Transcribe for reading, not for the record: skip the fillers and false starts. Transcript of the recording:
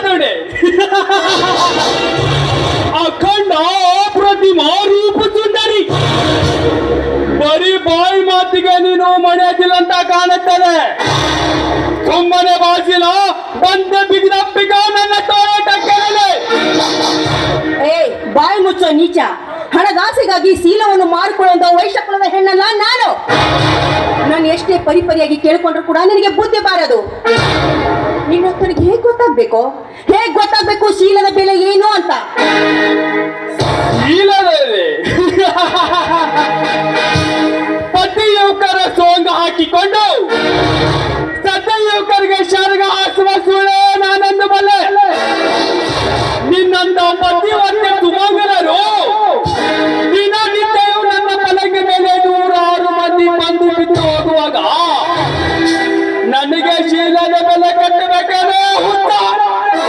ನೋಡಿ ಅಖಂಡ ಪ್ರತಿಮಾ ರೂಪ ಸುಂದರಿ. ಬರೀ ಬಾಯಿ ಮಾತಿಗೆ ನೀನು ಮಳೆಯದಿಲ್ಲ ಅಂತ ಕಾಣುತ್ತದೆ. ಸುಮ್ಮನೆ ಬಾಸಿಲ ಬಂದ ಬಿಗಿದಪ್ಪಿಗ ನನ್ನ ತೋಟಕ್ಕೆ. ಏ ಬಾಯಿ ಮುಚ್ಚೋ ನೀಚ. ಹಣದಾಸೆಗಾಗಿ ಶೀಲವನ್ನು ಮಾರಿಕೊಳ್ಳುವಂತ ವೈಶಕುಲದ ಹೆಣ್ಣಲ್ಲ ನಾನು. ನಾನು ಎಷ್ಟೇ ಪರಿಪರಿಯಾಗಿ ಕೇಳಿಕೊಂಡ್ರು ಕೂಡ ನಿನಗೆ ಬುದ್ಧಿ ಬಾರದು. ನಿನ್ನೊತ್ತನಿಗೆ ಹೇಗೆ ಗೊತ್ತಾಗ್ಬೇಕು ಶೀಲದ ಬೆಲೆ ಏನು ಅಂತ? ಶೀಲದಲ್ಲಿ ಪತಿ ಯುವಕರ ಸೋಂಗ ಹಾಕಿಕೊಂಡು ಸತ ಯುವಕರಿಗೆ ಶರ್ಗ ಹಾಸುವ ಸುಳೆ